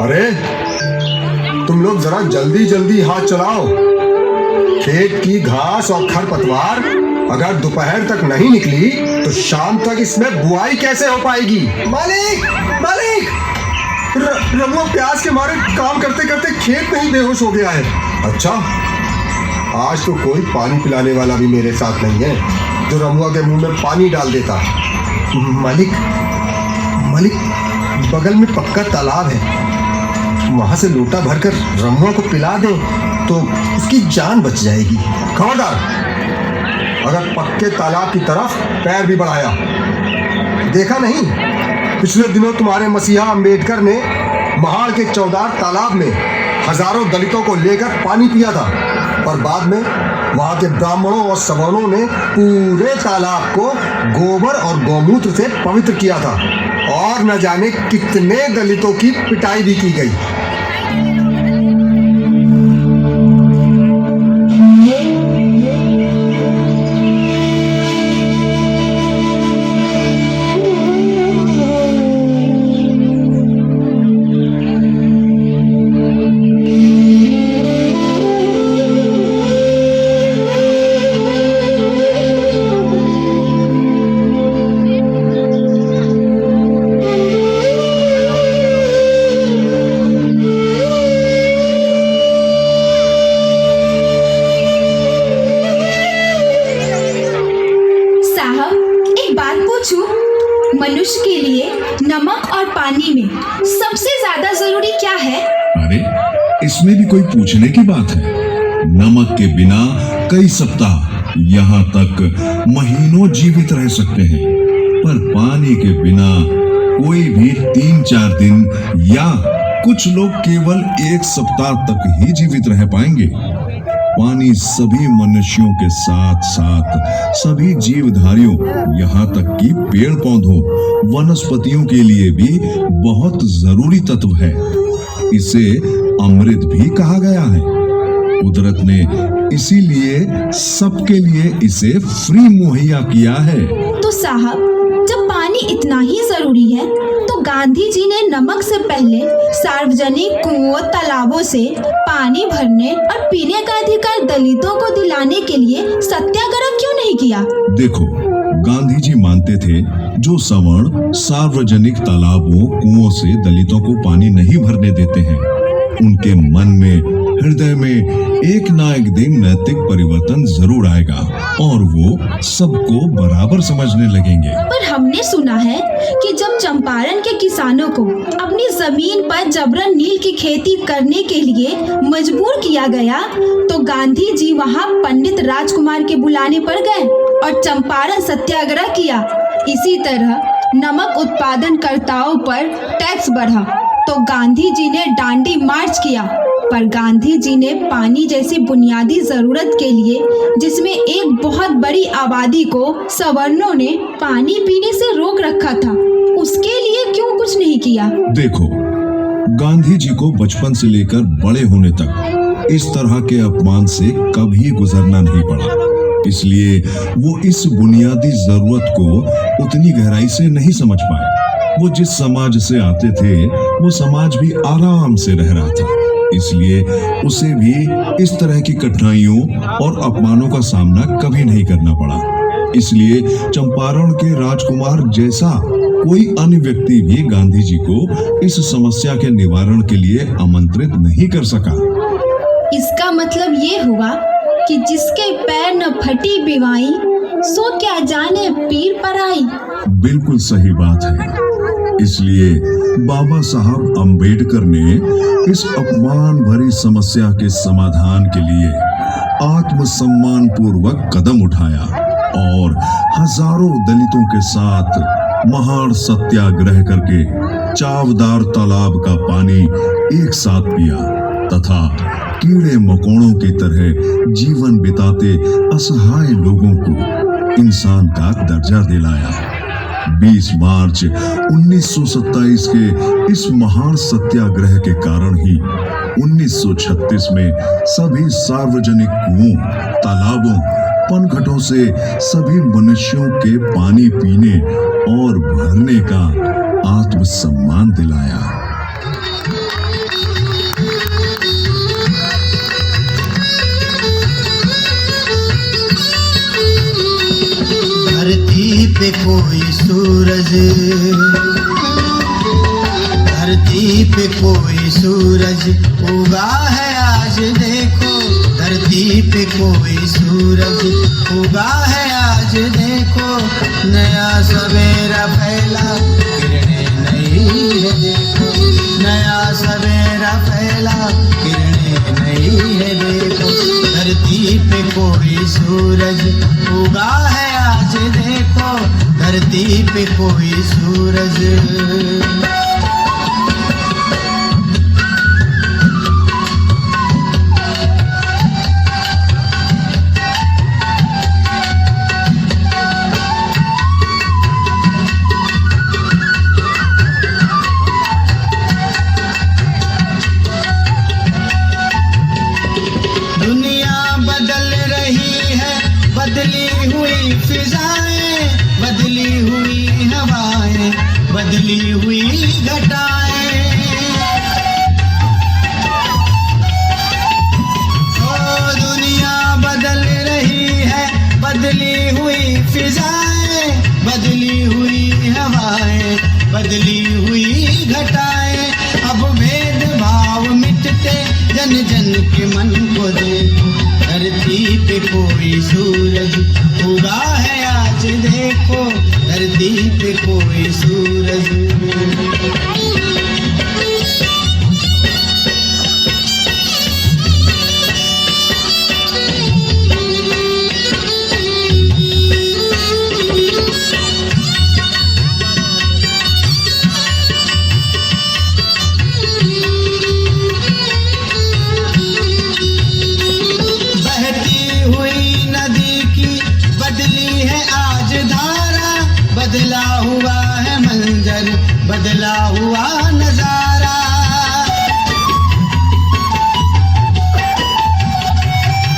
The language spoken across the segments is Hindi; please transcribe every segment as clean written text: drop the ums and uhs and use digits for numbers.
अरे तुम लोग जरा जल्दी जल्दी हाथ चलाओ। खेत की घास और खरपतवार अगर दोपहर तक नहीं निकली तो शाम तक इसमें बुआई कैसे हो पाएगी? मालिक, मालिक! रमुआ प्यास के मारे काम करते करते खेत में ही बेहोश हो गया है। अच्छा, आज तो कोई पानी पिलाने वाला भी मेरे साथ नहीं है जो रमुआ के मुंह में पानी डाल देता। मालिक, मालिक, बगल में पक्का तालाब है, वहां से लोटा भरकर रमुआ को पिला दें तो उसकी जान बच जाएगी। खबरदार, अगर पक्के तालाब की तरफ पैर भी बढ़ाया। देखा नहीं, पिछले दिनों तुम्हारे मसीहा अंबेडकर ने महाड़ के चौदार तालाब में हजारों दलितों को लेकर पानी पिया था, और बाद में वहां के ब्राह्मणों और सवर्णों ने पूरे तालाब को गोबर और गौमूत्र से पवित्र किया था, और न जाने कितने दलितों की पिटाई भी की गई। मनुष्य के लिए नमक और पानी में सबसे ज्यादा जरूरी क्या है? अरे, इसमें भी कोई पूछने की बात है? नमक के बिना कई सप्ताह, यहाँ तक महीनों जीवित रह सकते हैं, पर पानी के बिना कोई भी 3-4 दिन या कुछ लोग केवल 1 सप्ताह तक ही जीवित रह पाएंगे। पानी सभी मनुष्यों के साथ साथ सभी जीवधारियों, यहाँ तक कि पेड़ पौधों, वनस्पतियों के लिए भी बहुत जरूरी तत्व है। इसे अमृत भी कहा गया है। कुदरत ने इसीलिए सबके लिए इसे फ्री मुहैया किया है। तो साहब, जब पानी इतना ही जरूरी है तो गांधी जी ने नमक से पहले सार्वजनिक कुओं, तालाबों से पानी भरने और पीने का अधिकार दलितों को दिलाने के लिए सत्याग्रह क्यों नहीं किया? देखो, गांधी जी मानते थे जो सवर्ण सार्वजनिक तालाबों, कुओं से दलितों को पानी नहीं भरने देते हैं, उनके मन में, हृदय में एक ना एक दिन नैतिक परिवर्तन जरूर आएगा और वो सबको बराबर समझने लगेंगे। पर हमने सुना है कि जब चंपारण के किसानों को अपनी जमीन पर जबरन नील की खेती करने के लिए मजबूर किया गया तो गांधी जी वहां पंडित राजकुमार के बुलाने पर गए और चंपारण सत्याग्रह किया। इसी तरह नमक उत्पादनकर्ताओं पर टैक्स बढ़ा तो गांधी जी ने डांडी मार्च किया, पर गांधी जी ने पानी जैसी बुनियादी जरूरत के लिए, जिसमें एक बहुत बड़ी आबादी को सवर्णों ने पानी पीने से रोक रखा था, उसके लिए क्यों कुछ नहीं किया? देखो, गांधी जी को बचपन से लेकर बड़े होने तक इस तरह के अपमान से कभी गुजरना नहीं पड़ा, इसलिए वो इस बुनियादी जरूरत को उतनी गहराई से नहीं समझ पाए। वो जिस समाज से आते थे वो समाज भी आराम से रह रहा था, इसलिए उसे भी इस तरह की कठिनाइयों और अपमानों का सामना कभी नहीं करना पड़ा। इसलिए चंपारण के राजकुमार जैसा कोई अन्य व्यक्ति भी गांधी जी को इस समस्या के निवारण के लिए आमंत्रित नहीं कर सका। इसका मतलब ये हुआ कि जिसके पैर न फटी बिवाई, सो क्या जाने पीर पराई। बिल्कुल सही बात है। इसलिए बाबा साहब अंबेडकर ने इस अपमान भरी समस्या के समाधान के लिए आत्मसम्मान पूर्वक कदम उठाया और हजारों दलितों के साथ महान सत्याग्रह करके चावदार तालाब का पानी एक साथ पिया तथा कीड़े मकोड़ों की तरह जीवन बिताते असहाय लोगों को इंसान का दर्जा दिलाया। 20 मार्च 1927 के इस महान सत्याग्रह के कारण ही 1936 में सभी सार्वजनिक कुओं, तालाबों, पनघटों से सभी मनुष्यों के पानी पीने और भरने का आत्मसम्मान दिलाया। पे कोई सूरज, धरती पे कोई सूरज उगा है आज देखो, धरती पे कोई सूरज उगा है आज देखो, नया सवेरा फैला किरणें नई है देखो, नया सवेरा फैला किरणें नई है देखो, धरती पे कोई सूरज उगा है आज देखो, धरती पे कोई सूरज। बदली हुई फिजाएं, बदली हुई हवाएं, बदली हुई घटाएं, ओ दुनिया बदल रही है, बदली हुई फिजाएं, बदली हुई हवाएं, बदली हुई घटाएं, अब भेदभाव मिटते जन जन के मन को देखो, धरती पे कोई सूरज उगा है आज देखो, धरती पे कोई सूरज। बदला हुआ है मंजर, बदला हुआ नजारा,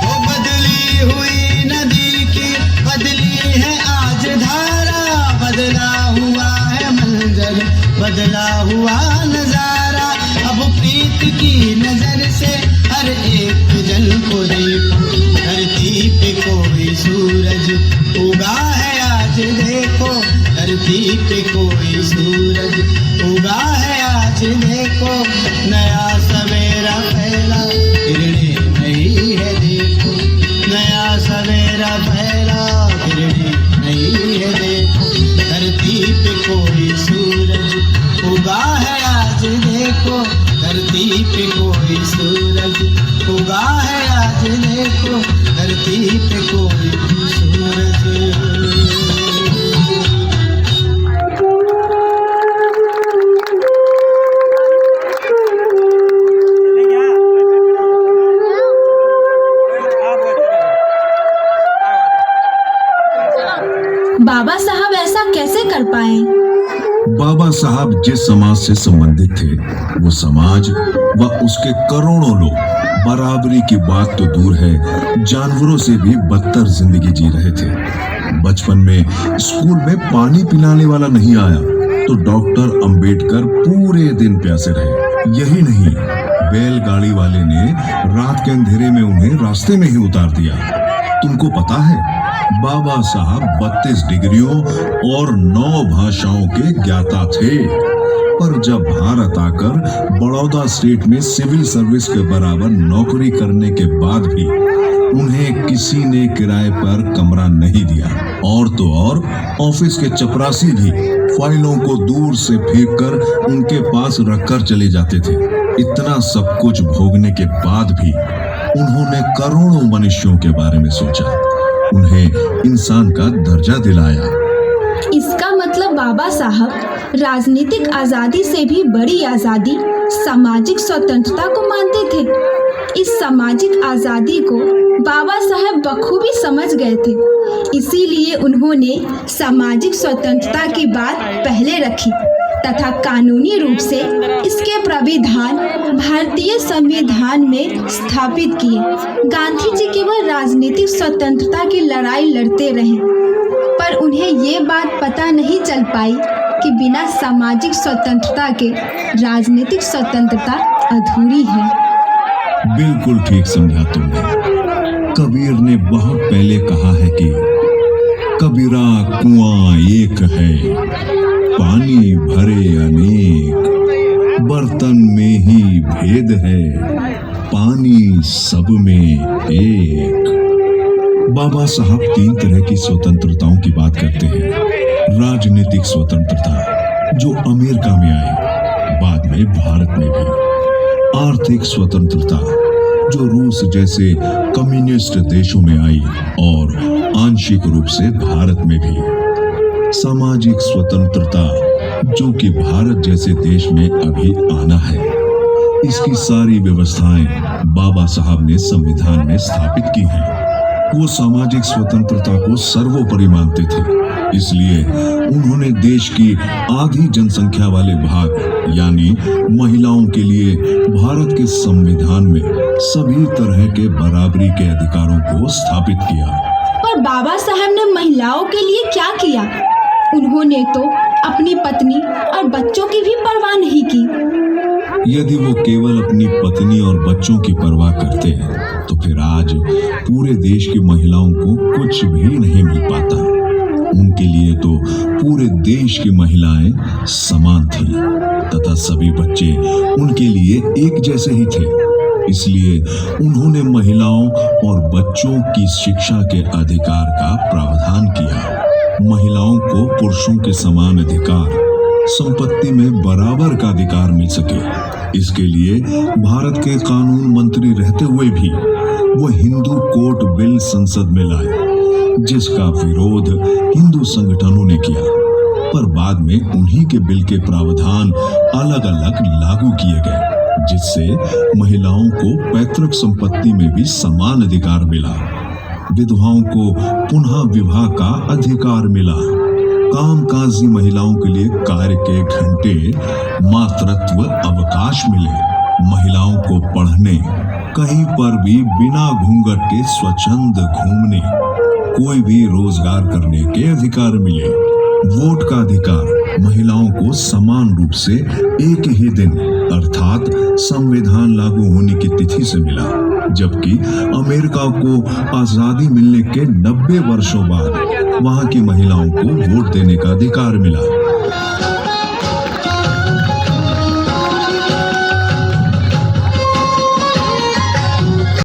वो बदली हुई नदी की बदली है आज धारा, बदला हुआ है मंजर, बदला हुआ नजारा, अब प्रीत की नजर से हर एक जन को देखो, धरती पे कोई सूरज उगा है आज देखो, धरती पे कोई सूरज उगा है आज देखो, नया सवेरा फैला किरणें नई है देखो, नया सवेरा फैला किरणें नई है देखो, धरती पे कोई सूरज उगा है आज देखो, धरती पे कोई सूरज उगा है आज देखो, धरती पे कोई सूरज। बाबा साहब ऐसा कैसे कर पाए? बाबा साहब जिस समाज से संबंधित थे, वो समाज व उसके करोड़ों लोग बराबरी की बात तो दूर है, जानवरों से भी बदतर जिंदगी जी रहे थे। बचपन में स्कूल में पानी पिलाने वाला नहीं आया तो डॉक्टर अंबेडकर पूरे दिन प्यासे रहे। यही नहीं, बैलगाड़ी वाले ने रात के अंधेरे में उन्हें रास्ते में ही उतार दिया। तुमको पता है, बाबा साहब 32 डिग्रियों और 9 भाषाओं के ज्ञाता थे, पर जब भारत आकर बड़ौदा स्टेट में सिविल सर्विस के बराबर नौकरी करने के बाद भी उन्हें किसी ने किराए पर कमरा नहीं दिया। और तो और ऑफिस के चपरासी भी फाइलों को दूर से फेंककर उनके पास रखकर चले जाते थे। इतना सब कुछ भोगने के बाद भी उन्होंने करोड़ों मनुष्यों के बारे में सोचा, उन्हें इंसान का दर्जा दिलाया। इसका मतलब बाबा साहब राजनीतिक आजादी से भी बड़ी आजादी सामाजिक स्वतंत्रता को मानते थे। इस सामाजिक आजादी को बाबा साहब बखूबी समझ गए थे, इसीलिए उन्होंने सामाजिक स्वतंत्रता की बात पहले रखी तथा कानूनी रूप से इसके प्राविधान भारतीय संविधान में स्थापित किए। गांधी जी केवल राजनीतिक स्वतंत्रता की लड़ाई लड़ते रहे, पर उन्हें ये बात पता नहीं चल पाई कि बिना सामाजिक स्वतंत्रता के राजनीतिक स्वतंत्रता अधूरी है। बिल्कुल ठीक समझा तुमने। कबीर ने बहुत पहले कहा है कि कबीरा कुआं एक है, पानी भरे अनेक, बर्तन में ही भेद है, पानी सब में एक। बाबा साहब 3 तरह की स्वतंत्रताओं की बात करते हैं। राजनीतिक स्वतंत्रता जो अमेरिका में आई, बाद में भारत में भी। आर्थिक स्वतंत्रता जो रूस जैसे कम्युनिस्ट देशों में आई और आंशिक रूप से भारत में भी। सामाजिक स्वतंत्रता जो कि भारत जैसे देश में अभी आना है। इसकी सारी व्यवस्थाएं बाबा साहब ने संविधान में स्थापित की हैं। वो सामाजिक स्वतंत्रता को सर्वोपरि मानते थे, इसलिए उन्होंने देश की आधी जनसंख्या वाले भाग यानी महिलाओं के लिए भारत के संविधान में सभी तरह के बराबरी के अधिकारों को स्थापित किया। पर बाबा साहब ने महिलाओं के लिए क्या किया? उन्होंने तो अपनी पत्नी और बच्चों की भी परवाह नहीं की। यदि वो केवल अपनी पत्नी और बच्चों की परवाह करते तो फिर आज पूरे देश की महिलाओं को कुछ भी नहीं मिल पाता। उनके लिए तो पूरे देश की महिलाएं समान थी तथा सभी बच्चे उनके लिए एक जैसे ही थे। इसलिए उन्होंने महिलाओं और बच्चों की शिक्षा के अधिकार का प्रावधान किया। महिलाओं को पुरुषों के समान अधिकार, संपत्ति में बराबर का अधिकार मिल सके, इसके लिए भारत के कानून मंत्री रहते हुए भी वो हिंदू कोर्ट बिल संसद में लाए, जिसका विरोध हिंदू संगठनों ने किया। पर बाद में उन्हीं के बिल के प्रावधान अलग अलग लागू किए गए, जिससे महिलाओं को पैतृक संपत्ति में भी समान अधिकार मिला। विधवाओं को पुनः विवाह का अधिकार मिला। कामकाजी महिलाओं के लिए कार्य के घंटे, मातृत्व अवकाश मिले। महिलाओं को पढ़ने, कहीं पर भी बिना घूंघट के स्वच्छंद घूमने, कोई भी रोजगार करने के अधिकार मिले। वोट का अधिकार महिलाओं को समान रूप से एक ही दिन अर्थात संविधान लागू होने की तिथि से मिला, जबकि अमेरिका को आजादी मिलने के 90 वर्षों बाद वहां की महिलाओं को वोट देने का अधिकार मिला।